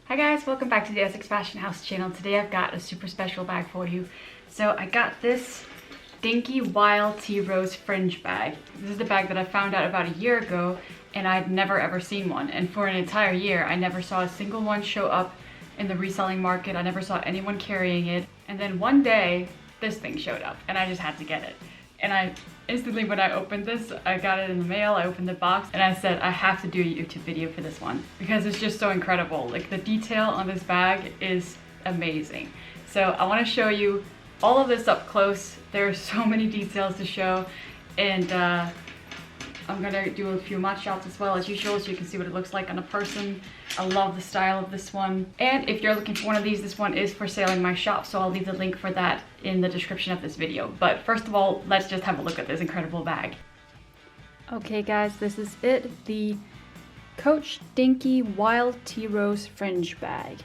Hi guys, welcome back to the Essex Fashion House channel. Today I've got a super special bag for you. So I got this Dinky Wild Tea Rose Fringe bag. This is the bag that I found out about a year ago and I'd never ever seen one. And for an entire year, I never saw a single one show up in the reselling market. I never saw anyone carrying it. And then one day, this thing showed up and I just had to get it. And I instantly, when I opened this, I got it in the mail, I opened the box, and I said, I have to do a YouTube video for this one because it's just so incredible. Like, the detail on this bag is amazing. So I want to show you all of this up close. There are so many details to show, and I'm gonna do a few mod shots as well as usual so you can see what it looks like on a person. I love the style of this one. And if you're looking for one of these, this one is for sale in my shop, so I'll leave the link for that in the description of this video. But first of all, let's just have a look at this incredible bag. Okay guys, this is it. The Coach Dinky Wild Tea Rose Fringe bag.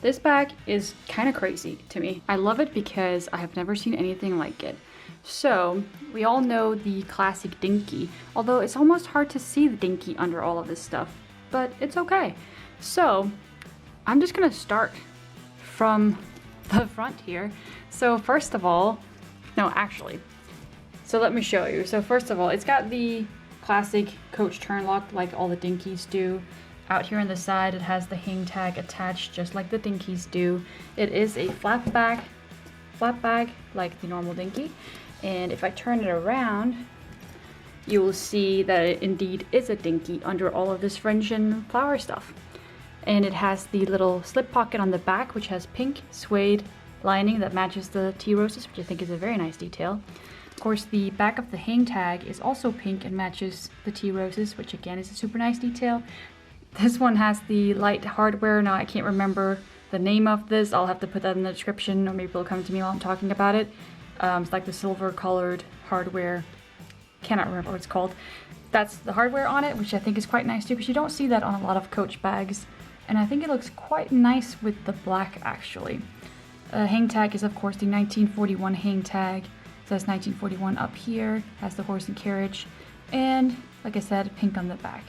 This bag is kind of crazy to me. I love it because I have never seen anything like it. So, we all know the classic Dinky, although it's almost hard to see the Dinky under all of this stuff, but it's okay. So, I'm just gonna start from the front here. So first of all, no, actually, so let me show you. So first of all, it's got the classic Coach turn lock like all the Dinkies do. Out here on the side, it has the hang tag attached just like the Dinkies do. It is a flat bag like the normal Dinky. And if I turn it around, you will see that it indeed is a Dinky under all of this fringe and flower stuff. And it has the little slip pocket on the back, which has pink suede lining that matches the tea roses, which I think is a very nice detail. Of course, the back of the hang tag is also pink and matches the tea roses, which again is a super nice detail. This one has the light hardware. Now I can't remember the name of this. I'll have to put that in the description, or maybe it'll come to me while I'm talking about it. It's like the silver colored hardware. Cannot remember what it's called. That's the hardware on it, which I think is quite nice too, because you don't see that on a lot of Coach bags. And I think it looks quite nice with the black, actually. Hang tag is, of course, the 1941 hang tag. It says 1941 up here, has the horse and carriage. And, like I said, pink on the back.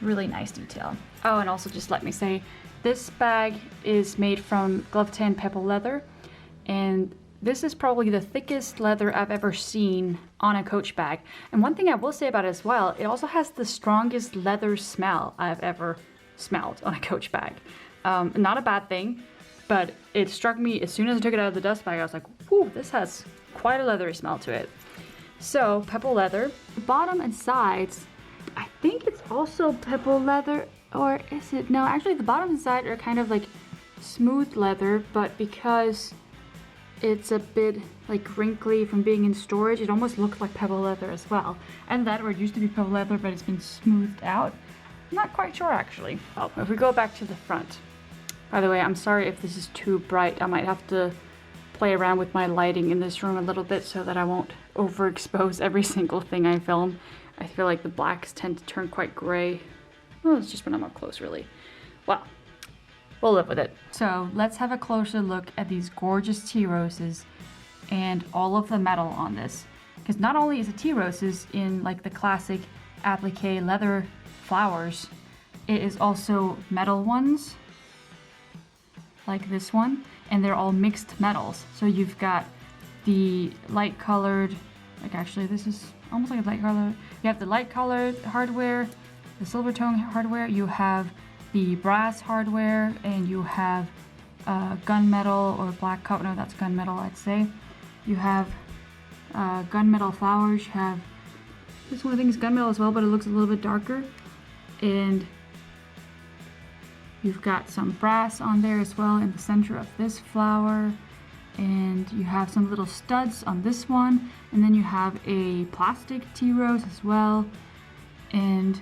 Really nice detail. Oh, and also just let me say, this bag is made from glove tan pebble leather. And this is probably the thickest leather I've ever seen on a Coach bag. And one thing I will say about it as well, it also has the strongest leather smell I've ever smelled on a Coach bag. Not a bad thing, but it struck me as soon as I took it out of the dust bag, I was like, whew, this has quite a leathery smell to it. So, pebble leather. The bottom and sides, I think it's also pebble leather, or is it? No, actually the bottom and side are kind of like smooth leather, but because it's a bit like wrinkly from being in storage, it almost looks like pebble leather as well. And that, or it used to be pebble leather, but it's been smoothed out. I'm not quite sure actually. Oh, if we go back to the front. By the way, I'm sorry if this is too bright. I might have to play around with my lighting in this room a little bit so that I won't overexpose every single thing I film. I feel like the blacks tend to turn quite gray. Well, it's just when I'm up close, really. Well, we'll live with it. So let's have a closer look at these gorgeous tea roses and all of the metal on this. Because not only is the tea roses in like the classic applique leather flowers, it is also metal ones, like this one, and they're all mixed metals. So you've got the light colored, like actually this is almost like a light color. You have the light colored hardware, the silver tone hardware, you have the brass hardware, and you have gunmetal or black copper. No, that's gunmetal, I'd say. You have gunmetal flowers. You have this one, I think is gunmetal as well, but it looks a little bit darker. And you've got some brass on there as well in the center of this flower. And you have some little studs on this one. And then you have a plastic tea rose as well. And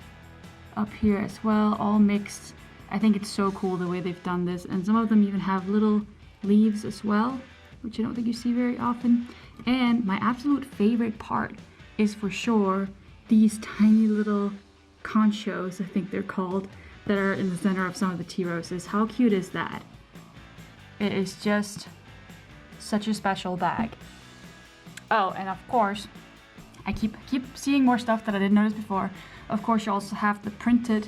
up here as well, all mixed. I think it's so cool the way they've done this. And some of them even have little leaves as well, which I don't think you see very often. And my absolute favorite part is for sure these tiny little conchos, I think they're called, that are in the center of some of the tea roses. How cute is that? It is just such a special bag. Oh, and of course, I keep seeing more stuff that I didn't notice before. Of course, you also have the printed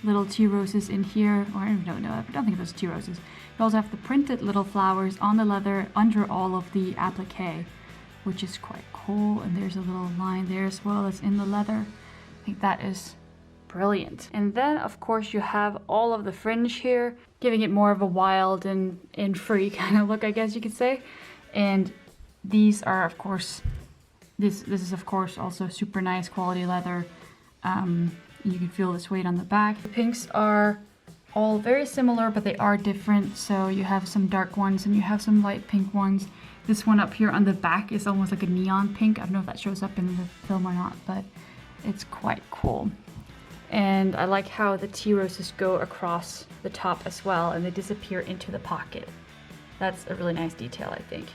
little tea roses in here, or I don't think those tea roses. You also have the printed little flowers on the leather under all of the applique, which is quite cool. And there's a little line there as well as in the leather. I think that is brilliant. And then of course you have all of the fringe here, giving it more of a wild and free kind of look, I guess you could say. And these are of course, this is of course also super nice quality leather. You can feel this weight on the back. The pinks are all very similar, but they are different. So you have some dark ones and you have some light pink ones. This one up here on the back is almost like a neon pink. I don't know if that shows up in the film or not, but it's quite cool. And I like how the tea roses go across the top as well, and they disappear into the pocket. That's a really nice detail, I think.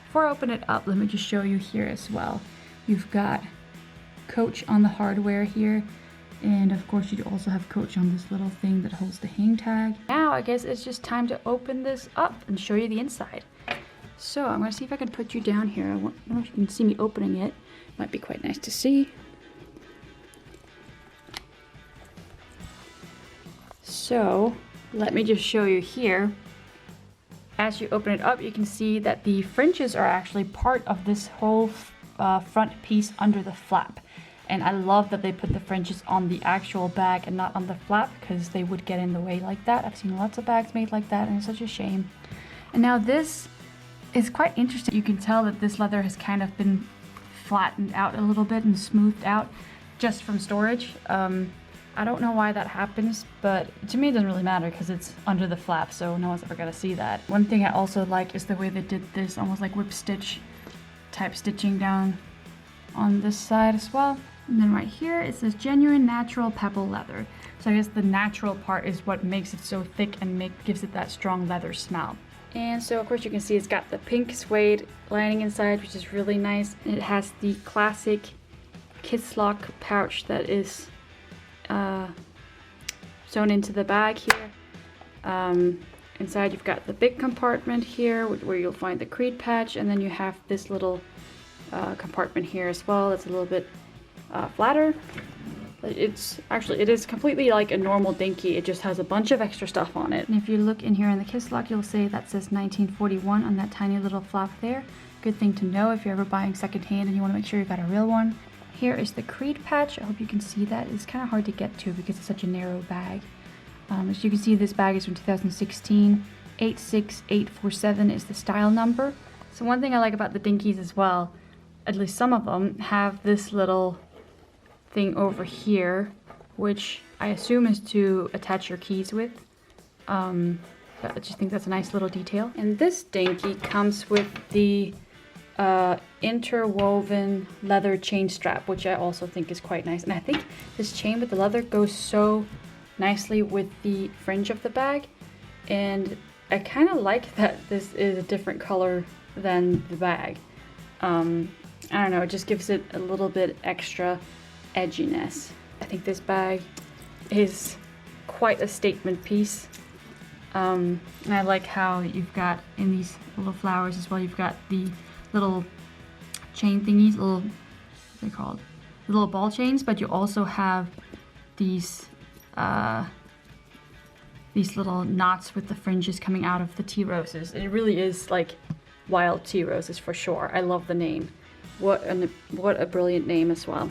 Before I open it up, let me just show you here as well. You've got Coach on the hardware here, and of course you also have Coach on this little thing that holds the hang tag. Now I guess it's just time to open this up and show you the inside. So I'm gonna see if I can put you down here. I don't know if you can see me opening it. Might be quite nice to see. So let me just show you here. As you open it up, you can see that the fringes are actually part of this whole front piece under the flap. And I love that they put the fringes on the actual bag and not on the flap, because they would get in the way like that. I've seen lots of bags made like that, and it's such a shame. And now this is quite interesting. You can tell that this leather has kind of been flattened out a little bit and smoothed out just from storage. I don't know why that happens, but to me it doesn't really matter because it's under the flap, so no one's ever gonna see that. One thing I also like is the way they did this, almost like whip stitch type stitching down on this side as well. And then right here it says genuine natural pebble leather. So I guess the natural part is what makes it so thick and gives it that strong leather smell. And so of course you can see it's got the pink suede lining inside, which is really nice. And it has the classic kiss lock pouch that is sewn into the bag here. Inside you've got the big compartment here where you'll find the creed patch, and then you have this little compartment here as well. It's a little bit flatter. It is completely like a normal Dinky. It just has a bunch of extra stuff on it. And if you look in here in the kiss lock, you'll see that says 1941 on that tiny little flap there. Good thing to know if you're ever buying secondhand and you want to make sure you got a real one. Here is the creed patch. I hope you can see that. It's kind of hard to get to because it's such a narrow bag. As you can see, this bag is from 2016. 86847 is the style number. So one thing I like about the Dinkies as well, at least some of them, have this little thing over here, which I assume is to attach your keys with. But I just think that's a nice little detail. And this Dinky comes with the interwoven leather chain strap, which I also think is quite nice. And I think this chain with the leather goes so nicely with the fringe of the bag, and I kind of like that this is a different color than the bag. I don't know, it just gives it a little bit extra edginess. I think this bag is quite a statement piece. And I like how you've got in these little flowers as well, you've got the little chain thingies, little, what are they called? The little ball chains, but you also have these little knots with the fringes coming out of the tea roses. It really is like wild tea roses for sure. I love the name. What a brilliant name as well.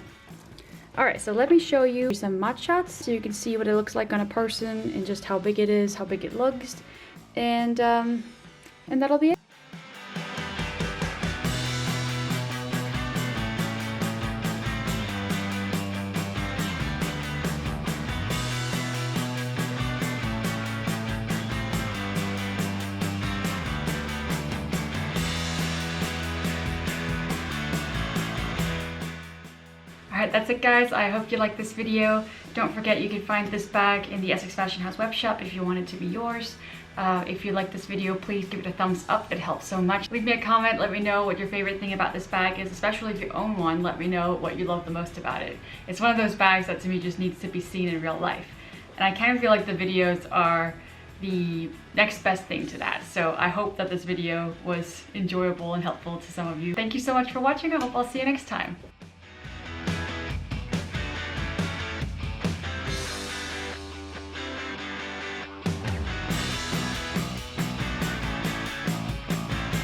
All right, so let me show you some Modshots so you can see what it looks like on a person and just how big it is, how big it looks, and that'll be it. Alright, that's it guys. I hope you liked this video. Don't forget you can find this bag in the Essex Fashion House web shop if you want it to be yours. If you like this video, please give it a thumbs up. It helps so much. Leave me a comment. Let me know what your favorite thing about this bag is, especially if you own one. Let me know what you love the most about it. It's one of those bags that to me just needs to be seen in real life. And I kind of feel like the videos are the next best thing to that. So I hope that this video was enjoyable and helpful to some of you. Thank you so much for watching. I hope I'll see you next time.